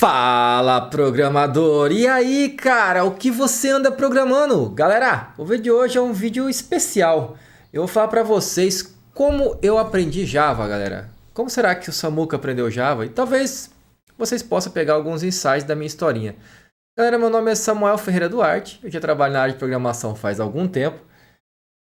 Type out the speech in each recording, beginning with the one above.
Fala, programador! E aí, cara, o que você anda programando? Galera, o vídeo de hoje é um vídeo especial. Eu vou falar pra vocês como eu aprendi Java, galera. Como será que o Samuca aprendeu Java? E talvez vocês possam pegar alguns insights da minha historinha. Galera, meu nome é Samuel Ferreira Duarte, eu já trabalho na área de programação faz algum tempo.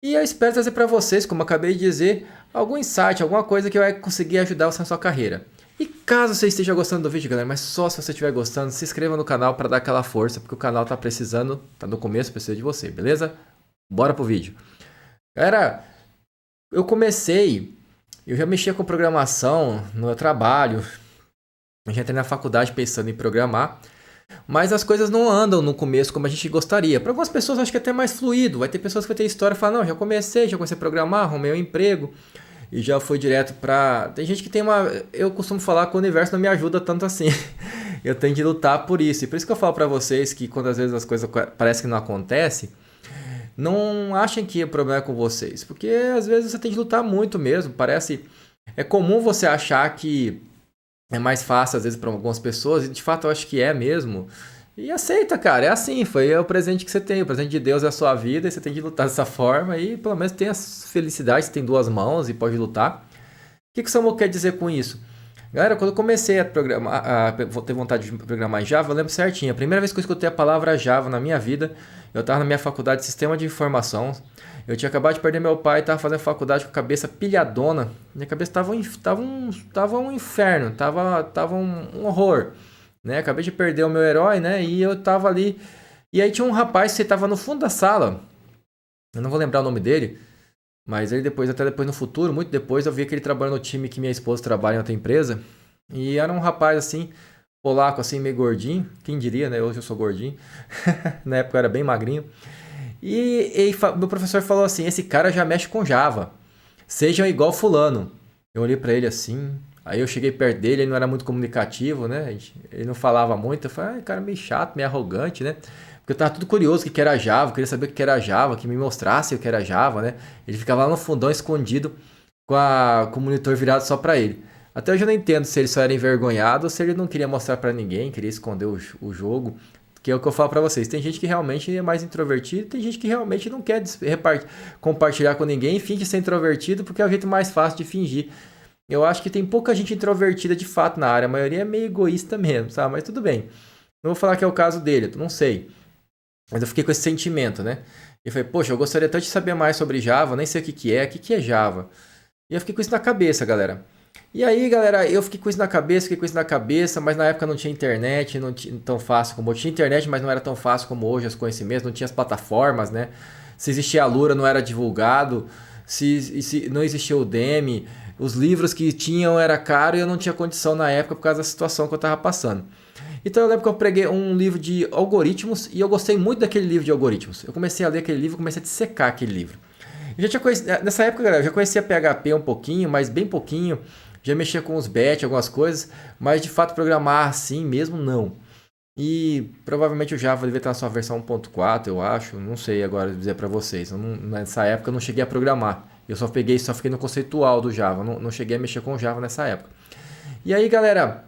E eu espero trazer pra vocês, como eu acabei de dizer, algum insight, alguma coisa que vai conseguir ajudar você na sua carreira. E caso você esteja gostando do vídeo, galera, mas só se você estiver gostando, se inscreva no canal para dar aquela força, porque o canal tá precisando, tá no começo, precisa de você, beleza? Bora pro vídeo. Galera, eu já mexia com programação no meu trabalho, eu já entrei na faculdade pensando em programar, mas as coisas não andam no começo como a gente gostaria. Para algumas pessoas acho que é até mais fluido, vai ter pessoas que vai ter história e falar, não, já comecei a programar, arrumei um emprego, e já foi direto pra... Tem gente que tem uma... Eu costumo falar que o universo não me ajuda tanto assim. Eu tenho de lutar por isso. E por isso que eu falo pra vocês que quando às vezes as coisas parecem que não acontecem, não achem que o problema é com vocês. Porque às vezes você tem de lutar muito mesmo. Parece... É comum você achar que é mais fácil às vezes para algumas pessoas. E de fato eu acho que é mesmo. E aceita, cara, é assim, foi o presente que você tem, o presente de Deus é a sua vida e você tem de lutar dessa forma e pelo menos tem as felicidades, tem duas mãos e pode lutar. O que o Samuel quer dizer com isso? Galera, quando eu comecei a programar, vou ter vontade de programar em Java, eu lembro certinho, a primeira vez que eu escutei a palavra Java na minha vida, eu estava na minha faculdade de Sistema de Informação, eu tinha acabado de perder meu pai, estava fazendo faculdade com a cabeça pilhadona, minha cabeça tava um inferno, tava um horror. Né? Acabei de perder o meu herói, né? E eu tava ali. E aí tinha um rapaz que tava no fundo da sala. Eu não vou lembrar o nome dele. Mas ele depois, até depois no futuro, muito depois, eu vi que ele trabalha no time que minha esposa trabalha em outra empresa. E era um rapaz assim, polaco, assim, meio gordinho. Quem diria, né? Hoje eu sou gordinho. Na época eu era bem magrinho. Meu professor falou assim: esse cara já mexe com Java. Sejam igual fulano. Eu olhei pra ele assim. Aí eu cheguei perto dele, ele não era muito comunicativo, né? Ele não falava muito. Eu falei, cara, meio chato, meio arrogante, né? Porque eu tava tudo curioso o que era Java, eu queria saber o que era Java, que me mostrasse o que era Java, né? Ele ficava lá no fundão escondido com o monitor virado só pra ele. Até hoje eu não entendo se ele só era envergonhado ou se ele não queria mostrar pra ninguém, queria esconder o jogo. Que é o que eu falo pra vocês. Tem gente que realmente é mais introvertido, tem gente que realmente não quer compartilhar com ninguém e finge ser introvertido porque é o jeito mais fácil de fingir. Eu acho que tem pouca gente introvertida de fato na área, a maioria é meio egoísta mesmo, sabe? Mas tudo bem. Não vou falar que é o caso dele, eu não sei. Mas eu fiquei com esse sentimento, né? E eu falei, poxa, eu gostaria tanto de saber mais sobre Java, nem sei o que é Java. E eu fiquei com isso na cabeça, galera. E aí, galera, eu fiquei com isso na cabeça, mas na época não tinha internet, não tinha tão fácil como hoje. Tinha internet, mas não era tão fácil como hoje as conhecimentos, não tinha as plataformas, né? Se existia a Lura, não era divulgado, se não existia o Udemy, os livros que tinham era caro e eu não tinha condição na época por causa da situação que eu estava passando. Então eu lembro que eu preguei um livro de algoritmos e eu gostei muito daquele livro de algoritmos. Eu comecei a ler aquele livro, comecei a dissecar aquele livro. Eu já tinha conhecido, nessa época, galera, eu já conhecia PHP um pouquinho, mas bem pouquinho. Já mexia com os batch, algumas coisas, mas de fato programar assim mesmo não. E provavelmente o Java devia estar na sua versão 1.4, eu acho. Não sei agora dizer para vocês. Nessa época eu não cheguei a programar. Eu só fiquei no conceitual do Java. Não cheguei a mexer com o Java nessa época. E aí, galera,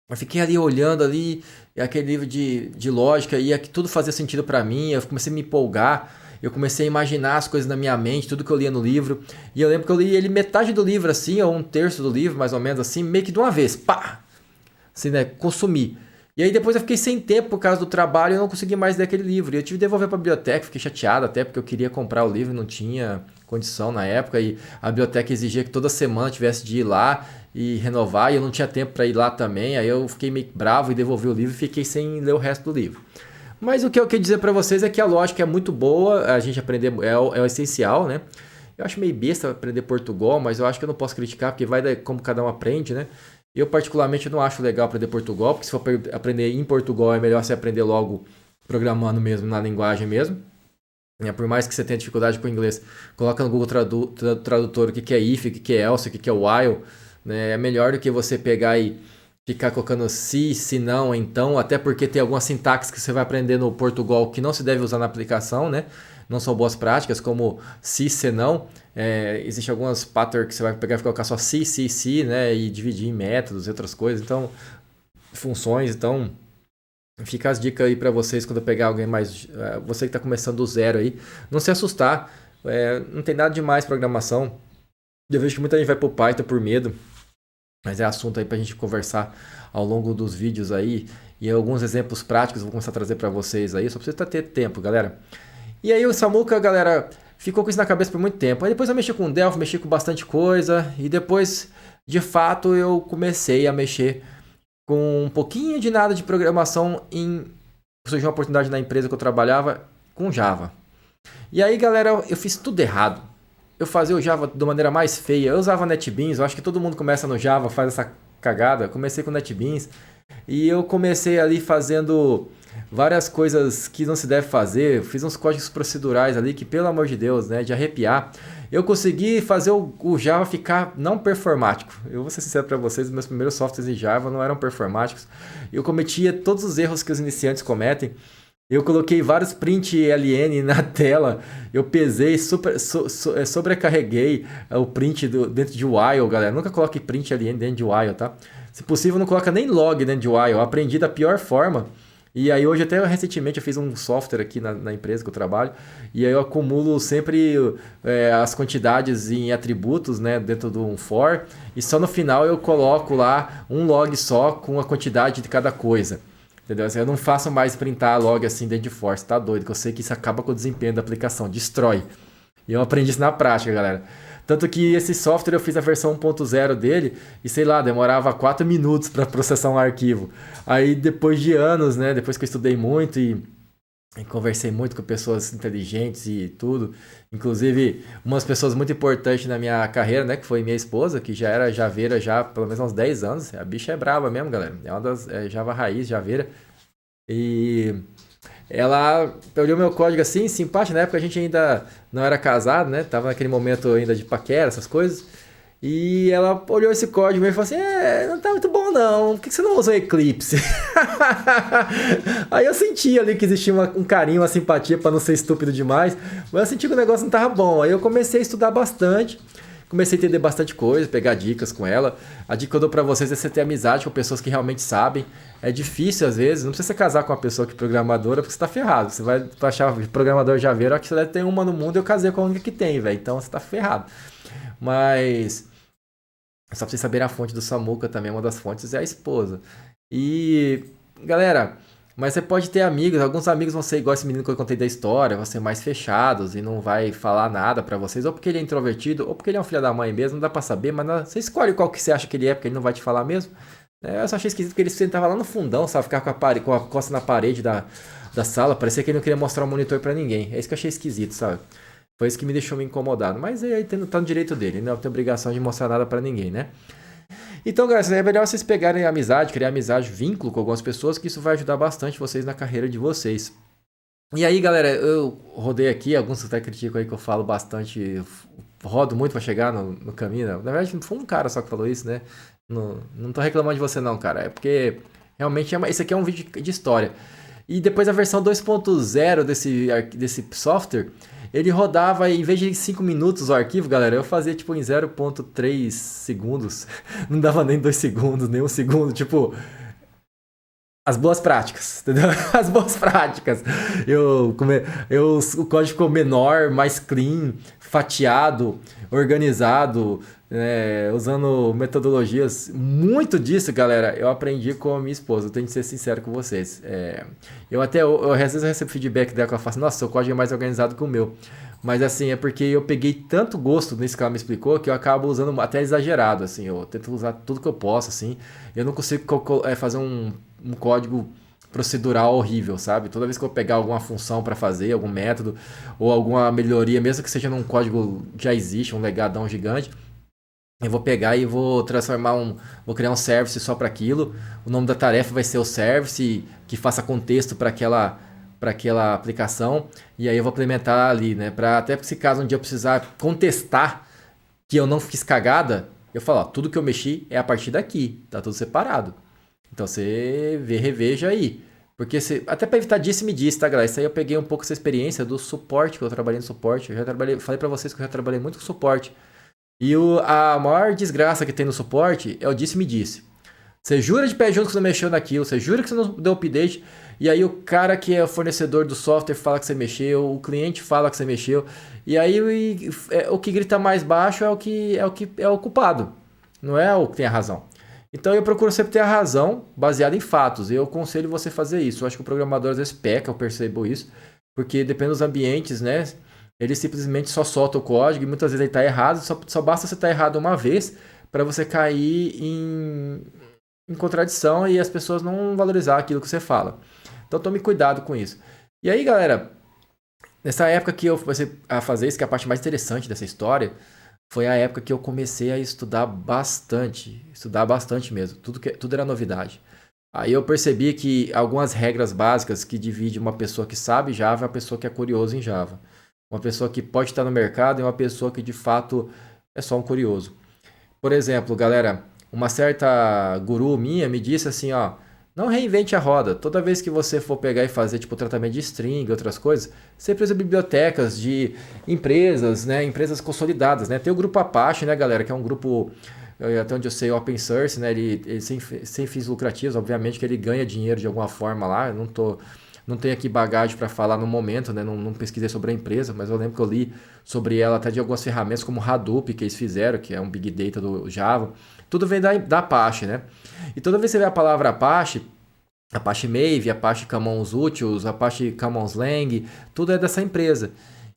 eu fiquei ali olhando ali aquele livro de lógica e tudo fazia sentido para mim. Eu comecei a me empolgar. Eu comecei a imaginar as coisas na minha mente, tudo que eu lia no livro. E eu lembro que eu li ele metade do livro assim, ou um terço do livro, mais ou menos assim, meio que de uma vez. Pá! Assim, né? Consumi. E aí depois eu fiquei sem tempo por causa do trabalho e eu não consegui mais ler aquele livro. E eu tive que devolver para a biblioteca, fiquei chateado até porque eu queria comprar o livro, não tinha condição na época e a biblioteca exigia que toda semana tivesse de ir lá e renovar e eu não tinha tempo para ir lá também. Aí eu fiquei meio bravo e devolvi o livro e fiquei sem ler o resto do livro. Mas o que eu quero dizer para vocês é que a lógica é muito boa, a gente aprender é o essencial, né? Eu acho meio besta aprender Portugal, mas eu acho que eu não posso criticar porque vai como cada um aprende, né? Eu, particularmente, não acho legal aprender Portugal, porque se for aprender em Portugal é melhor você aprender logo programando mesmo, na linguagem mesmo. Por mais que você tenha dificuldade com o inglês, coloca no Google Tradutor o que é if, o que é else, o que é while. Né? É melhor do que você pegar e ficar colocando se não, então, até porque tem algumas sintaxes que você vai aprender no Portugal que não se deve usar na aplicação, né? Não são boas práticas, como se não. Existem algumas patterns que você vai pegar e colocar só se, né? E dividir em métodos e outras coisas. Então, funções. Então, fica as dicas aí para vocês quando eu pegar alguém mais... você que está começando do zero aí, não se assustar. Não tem nada demais programação. Eu vejo que muita gente vai pro Python por medo. Mas é assunto aí pra gente conversar ao longo dos vídeos aí. E alguns exemplos práticos eu vou começar a trazer para vocês aí. Só precisa ter tempo, galera. E aí o Samuka, galera, ficou com isso na cabeça por muito tempo. Aí depois eu mexi com o Delphi, mexi com bastante coisa. E depois, de fato, eu comecei a mexer com um pouquinho de nada de programação surgiu uma oportunidade na empresa que eu trabalhava com Java. E aí, galera, eu fiz tudo errado. Eu fazia o Java de maneira mais feia. Eu usava NetBeans, eu acho que todo mundo começa no Java, faz essa cagada. Comecei com NetBeans e eu comecei ali fazendo várias coisas que não se deve fazer. Fiz uns códigos procedurais ali que, pelo amor de Deus, né, de arrepiar. Eu consegui fazer o Java ficar não performático. Eu vou ser sincero para vocês, meus primeiros softwares em Java não eram performáticos. Eu cometia todos os erros que os iniciantes cometem. Eu coloquei vários print ln na tela, eu pesei, sobrecarreguei o print dentro de while, galera. Nunca coloque print ln dentro de while, tá? Se possível, não coloca nem log dentro de while. Eu aprendi da pior forma. E aí hoje, até recentemente, eu fiz um software aqui na empresa que eu trabalho. E aí eu acumulo sempre as quantidades em atributos, né, dentro de um for. E só no final eu coloco lá um log só com a quantidade de cada coisa. Entendeu? Assim, eu não faço mais printar log assim dentro de for, tá doido? Que eu sei que isso acaba com o desempenho da aplicação, destrói. E eu aprendi isso na prática, galera. Tanto que esse software eu fiz a versão 1.0 dele e sei lá, demorava 4 minutos para processar um arquivo. Aí depois de anos, né, depois que eu estudei muito e conversei muito com pessoas inteligentes e tudo, inclusive umas pessoas muito importantes na minha carreira, né, que foi minha esposa, que já era javeira já pelo menos há uns 10 anos. A bicha é brava mesmo, galera. É uma das Java raiz, javeira. E ela olhou meu código assim, simpático. Na época a gente ainda não era casado, né? Tava naquele momento ainda de paquera, essas coisas. E ela olhou esse código e falou assim: não tá muito bom não, por que você não usa o Eclipse? Aí eu senti ali que existia um carinho, uma simpatia pra não ser estúpido demais. Mas eu senti que o negócio não tava bom. Aí eu comecei a estudar bastante. Comecei a entender bastante coisa, pegar dicas com ela. A dica que eu dou pra vocês é você ter amizade com pessoas que realmente sabem. É difícil às vezes, não precisa você casar com uma pessoa que é programadora, porque você tá ferrado. Você vai achar programador javeiro, ó, que você deve ter uma no mundo e eu casei com a única que tem, velho. Então você tá ferrado. Mas só pra vocês saberem, a fonte do Samuka também, uma das fontes é a esposa. E, galera, mas você pode ter amigos, alguns amigos vão ser igual esse menino que eu contei da história, vão ser mais fechados e não vai falar nada pra vocês, ou porque ele é introvertido, ou porque ele é um filho da mãe mesmo, não dá pra saber, mas você escolhe qual que você acha que ele é, porque ele não vai te falar mesmo. Eu só achei esquisito que ele sentava lá no fundão, sabe, ficar com a costa na parede da sala, parecia que ele não queria mostrar o monitor pra ninguém. É isso que eu achei esquisito, sabe? Foi isso que me deixou me incomodado, mas aí tá no direito dele, não tem obrigação de mostrar nada pra ninguém, né? Então, galera, é melhor vocês pegarem amizade, criar amizade, vínculo com algumas pessoas, que isso vai ajudar bastante vocês na carreira de vocês. E aí, galera, eu rodei aqui, alguns até criticam aí que eu falo bastante, rodo muito pra chegar no caminho. Na verdade, não foi um cara só que falou isso, né? Não tô reclamando de você não, cara. É porque realmente esse aqui é um vídeo de história. E depois a versão 2.0 desse software, ele rodava, em vez de 5 minutos o arquivo, galera, eu fazia tipo em 0.3 segundos. Não dava nem 2 segundos, nem 1 segundo. Tipo, as boas práticas, entendeu? As boas práticas. O código ficou menor, mais clean, fatiado, organizado, usando metodologias. Muito disso, galera, eu aprendi com a minha esposa. Eu tenho que ser sincero com vocês. Às vezes eu recebo feedback dela que ela fala assim: nossa, seu código é mais organizado que o meu. Mas assim, é porque eu peguei tanto gosto nisso que ela me explicou que eu acabo usando até exagerado, assim. Eu tento usar tudo que eu posso, assim. Eu não consigo fazer um código procedural horrível, sabe? Toda vez que eu pegar alguma função para fazer, algum método ou alguma melhoria, mesmo que seja num código que já existe, um legadão gigante, eu vou pegar e vou vou criar um service só para aquilo. O nome da tarefa vai ser o service que faça contexto para aquela aplicação, e aí eu vou implementar ali, né? Até se caso um dia eu precisar contestar que eu não fiz cagada, eu falo, ó, tudo que eu mexi é a partir daqui, tá tudo separado. Então você reveja aí. Porque até para evitar disse-me-disse, tá, galera? Isso aí eu peguei um pouco essa experiência do suporte, que eu trabalhei no suporte. Falei para vocês que eu já trabalhei muito com suporte. E a maior desgraça que tem no suporte é o disse-me-disse. Você jura de pé junto que você não mexeu naquilo, você jura que você não deu update, e aí o cara que é o fornecedor do software fala que você mexeu, o cliente fala que você mexeu, e aí o que grita mais baixo é o culpado, não é o que tem a razão. Então eu procuro sempre ter a razão baseada em fatos. Eu aconselho você fazer isso. Eu acho que o programador às vezes peca, eu percebo isso, porque depende dos ambientes, né? Ele simplesmente só solta o código e muitas vezes ele está errado. Só basta você estar errado uma vez para você cair em contradição e as pessoas não valorizar aquilo que você fala. Então tome cuidado com isso. E aí, galera, nessa época que eu comecei a fazer isso, que é a parte mais interessante dessa história, foi a época que eu comecei a estudar bastante mesmo. Tudo era novidade. Aí eu percebi que algumas regras básicas que dividem uma pessoa que sabe Java e uma pessoa que é curioso em Java. Uma pessoa que pode estar no mercado e uma pessoa que de fato é só um curioso. Por exemplo, galera, uma certa guru minha me disse assim, ó, não reinvente a roda. Toda vez que você for pegar e fazer tipo tratamento de string e outras coisas, você precisa de bibliotecas de empresas, né, empresas consolidadas, né? Tem o grupo Apache, né, galera, que é um grupo até onde eu sei open source, né, ele sem fins lucrativos, obviamente que ele ganha dinheiro de alguma forma lá. Eu não tenho aqui bagagem para falar no momento, né? Não pesquisei sobre a empresa, mas eu lembro que eu li sobre ela até de algumas ferramentas como Hadoop que eles fizeram, que é um Big Data do Java. Tudo vem da Apache, né? E toda vez que você vê a palavra Apache, Apache Maven, Apache Commons Utils, Apache Commons Lang, tudo é dessa empresa.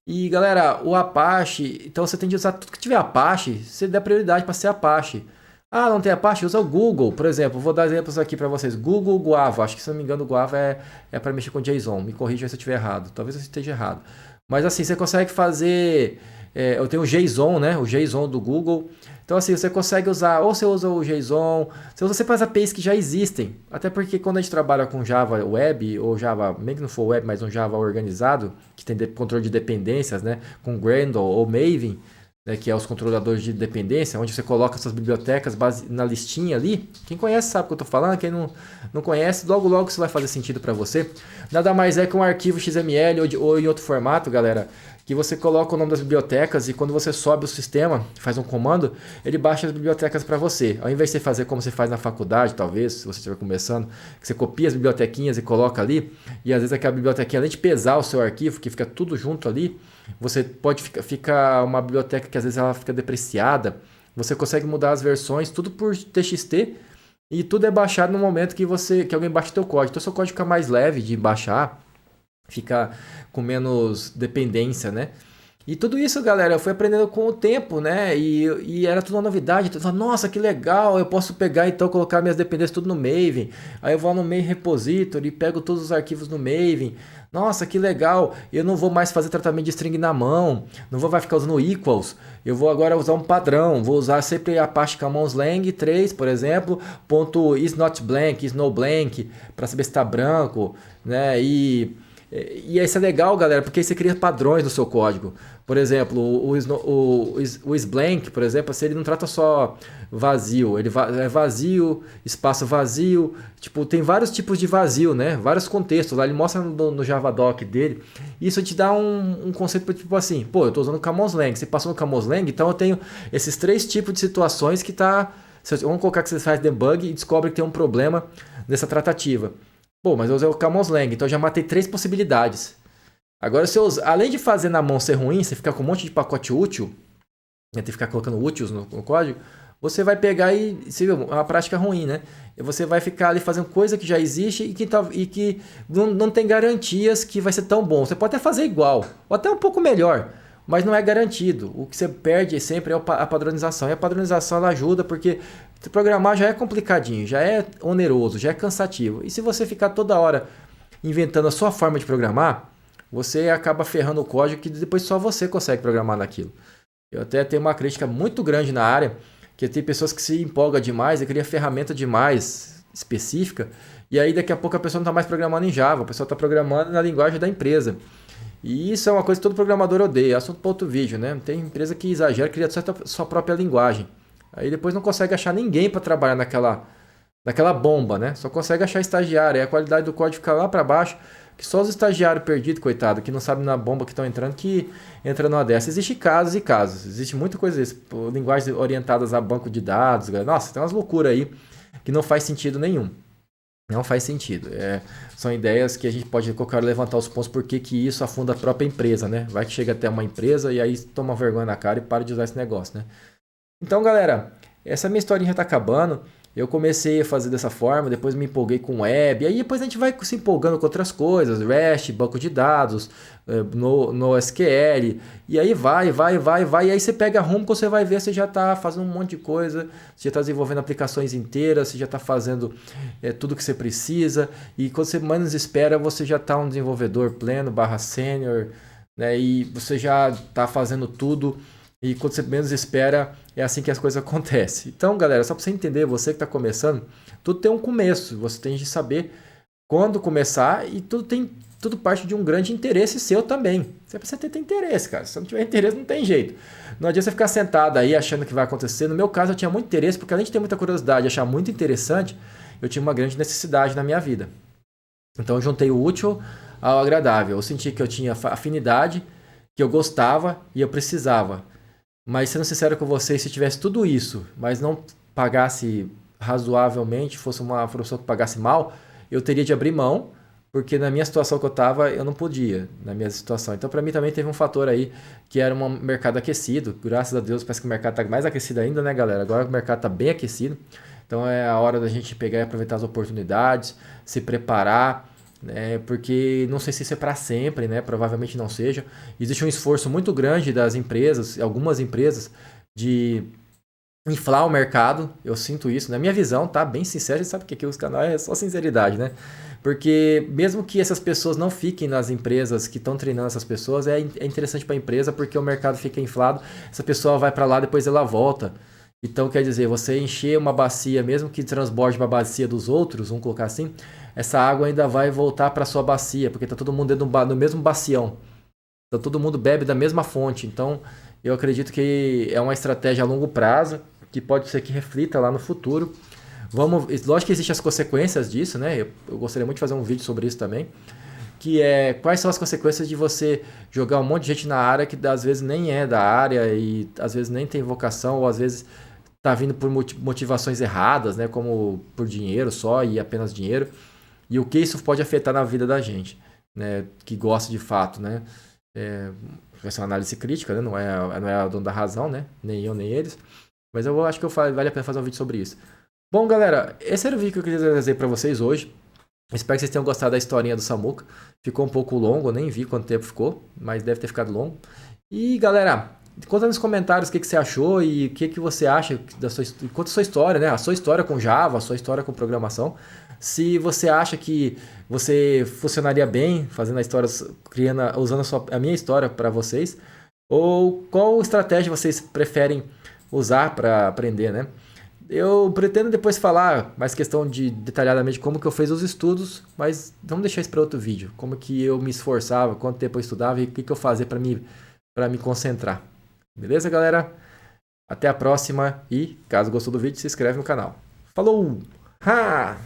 E galera, o Apache, então você tem que usar tudo que tiver Apache, você dá prioridade para ser Apache. Ah, não tem Apache? Usa o Google, por exemplo. Vou dar exemplos aqui para vocês. Google Guava. Acho que, se não me engano, o Guava é para mexer com JSON. Me corrija se eu estiver errado. Talvez eu esteja errado. Mas assim, você consegue fazer... eu tenho o JSON, né? O JSON do Google. Então assim, você consegue usar... Ou você usa o JSON... Você usa sempre as APIs que já existem. Até porque quando a gente trabalha com Java Web, ou Java... Mesmo que não for Web, mas um Java organizado, que tem controle de dependências, né? Com Gradle ou Maven, né, que é os controladores de dependência, onde você coloca suas bibliotecas na listinha ali. Quem conhece sabe o que eu estou falando, quem não conhece, logo isso vai fazer sentido para você. Nada mais é que um arquivo XML ou em outro formato, galera, que você coloca o nome das bibliotecas e quando você sobe o sistema, faz um comando, ele baixa as bibliotecas para você. Ao invés de você fazer como você faz na faculdade, talvez, se você estiver começando, que você copia as bibliotequinhas e coloca ali, e às vezes aquela bibliotequinha, além de pesar o seu arquivo, que fica tudo junto ali, você pode ficar uma biblioteca que às vezes ela fica depreciada, você consegue mudar as versões, tudo por TXT, e tudo é baixado no momento que alguém baixa o teu código. Então seu código fica mais leve de baixar, fica com menos dependência, né? E tudo isso, galera, eu fui aprendendo com o tempo, né? E era tudo uma novidade. Então, eu falava, nossa, que legal, eu posso pegar então, colocar minhas dependências tudo no Maven. Aí eu vou no Maven Repository e pego todos os arquivos no Maven. Nossa, que legal, eu não vou mais fazer tratamento de string na mão, não vou mais ficar usando equals. Eu vou agora usar um padrão, vou usar sempre Apache Commons Lang 3, por exemplo, ponto is not blank, is no blank, para saber se está branco, né? E isso é legal, galera, porque aí você cria padrões no seu código. Por exemplo, o isBlank, por exemplo, se ele não trata só vazio, ele é vazio, espaço vazio, tipo, tem vários tipos de vazio, né? Vários contextos lá, ele mostra no Javadoc dele. Isso te dá um conceito tipo assim, pô, eu estou usando o Commons Lang, você passou no Commons Lang, então eu tenho esses 3 tipos de situações que tá... Vamos colocar que você faz debug e descobre que tem um problema nessa tratativa. Pô, mas eu usei o Commons Lang, então eu já matei 3 possibilidades. Agora, se eu além de fazer na mão ser ruim, você ficar com um monte de pacote útil, né, ter que ficar colocando úteis no código, você vai pegar você viu, é uma prática ruim, né? E você vai ficar ali fazendo coisa que já existe e que não tem garantias que vai ser tão bom. Você pode até fazer igual, ou até um pouco melhor, mas não é garantido. O que você perde sempre é a padronização. E a padronização ela ajuda porque programar já é complicadinho, já é oneroso, já é cansativo. E se você ficar toda hora inventando a sua forma de programar, você acaba ferrando o código que depois só você consegue programar naquilo. Eu até tenho uma crítica muito grande na área, que tem pessoas que se empolgam demais e cria ferramenta demais específica, e aí daqui a pouco a pessoa não está mais programando em Java, a pessoa está programando na linguagem da empresa. E isso é uma coisa que todo programador odeia, é assunto para outro vídeo, né? Tem empresa que exagera, cria sua própria linguagem. Aí depois não consegue achar ninguém para trabalhar naquela bomba, né? Só consegue achar estagiário, aí a qualidade do código fica lá para baixo, que só os estagiários perdidos, coitado, que não sabem na bomba que estão entrando, que entra numa dessa. Existem casos e casos, existe muita coisa disso. Linguagens orientadas a banco de dados, nossa, tem umas loucuras aí. que não faz sentido nenhum. Não faz sentido. São ideias que a gente pode qualquer hora levantar os pontos porque que isso afunda a própria empresa, né? Vai que chega até uma empresa e aí toma vergonha na cara e para de usar esse negócio, né? Então, galera, essa minha historinha já tá acabando. Eu comecei a fazer dessa forma, depois me empolguei com web, aí depois a gente vai se empolgando com outras coisas, REST, banco de dados, no SQL, e aí vai, e aí você pega rumo, quando você vai ver, você já está fazendo um monte de coisa, você já está desenvolvendo aplicações inteiras, você já está fazendo tudo que você precisa, e quando você menos espera, você já está um desenvolvedor pleno, /sênior, né, e você já está fazendo tudo. E quando você menos espera, é assim que as coisas acontecem. Então, galera, só para você entender, você que está começando, tudo tem um começo. Você tem de saber quando começar e tudo parte de um grande interesse seu também. Você precisa ter interesse, cara. Se você não tiver interesse, não tem jeito. Não adianta você ficar sentado aí achando que vai acontecer. No meu caso, eu tinha muito interesse, porque além de ter muita curiosidade e achar muito interessante, eu tinha uma grande necessidade na minha vida. Então, eu juntei o útil ao agradável. Eu senti que eu tinha afinidade, que eu gostava e eu precisava. Mas sendo sincero com vocês, se tivesse tudo isso, mas não pagasse razoavelmente, fosse uma profissão que pagasse mal, eu teria de abrir mão, porque na minha situação que eu estava, eu não podia, na minha situação. Então, para mim também teve um fator aí, que era um mercado aquecido. Graças a Deus, parece que o mercado está mais aquecido ainda, né, galera? Agora o mercado está bem aquecido. Então, é a hora da gente pegar e aproveitar as oportunidades, se preparar, né? Porque não sei se isso é para sempre, né? Provavelmente não seja. Existe um esforço muito grande das empresas, algumas empresas, de inflar o mercado. Eu sinto isso, na minha visão, tá? Bem sincero, sabe que aqui os canais é só sinceridade, né? Porque mesmo que essas pessoas não fiquem nas empresas que estão treinando essas pessoas, é interessante para a empresa porque o mercado fica inflado, essa pessoa vai para lá, depois ela volta. Então, quer dizer, você encher uma bacia, mesmo que transborde para a bacia dos outros, vamos colocar assim, essa água ainda vai voltar para sua bacia, porque está todo mundo dentro do mesmo bacião. Então, todo mundo bebe da mesma fonte. Então, eu acredito que é uma estratégia a longo prazo, que pode ser que reflita lá no futuro. Lógico que existem as consequências disso, né? Eu gostaria muito de fazer um vídeo sobre isso também. Que é quais são as consequências de você jogar um monte de gente na área que às vezes nem é da área e às vezes nem tem vocação, ou às vezes tá vindo por motivações erradas, né? Como por dinheiro só e apenas dinheiro. E o que isso pode afetar na vida da gente, né? Que gosta de fato, né? Vai ser uma análise crítica, né? Não é o dono da razão, né? Nem eu, nem eles. Mas eu acho que vale a pena fazer um vídeo sobre isso. Bom, galera, esse era o vídeo que eu queria trazer para vocês hoje. Espero que vocês tenham gostado da historinha do Samuca. Ficou um pouco longo, eu nem vi quanto tempo ficou, mas deve ter ficado longo. E, galera, conta nos comentários o que você achou e o que você acha conta a sua história, né? A sua história com Java, a sua história com programação. Se você acha que você funcionaria bem fazendo a história, usando a minha história para vocês, ou qual estratégia vocês preferem usar para aprender, né? Eu pretendo depois falar mais questão de detalhadamente como que eu fiz os estudos, mas vamos deixar isso para outro vídeo. Como que eu me esforçava, quanto tempo eu estudava e o que eu fazia para me concentrar. Beleza, galera? Até a próxima e, caso gostou do vídeo, se inscreve no canal. Falou! Ha!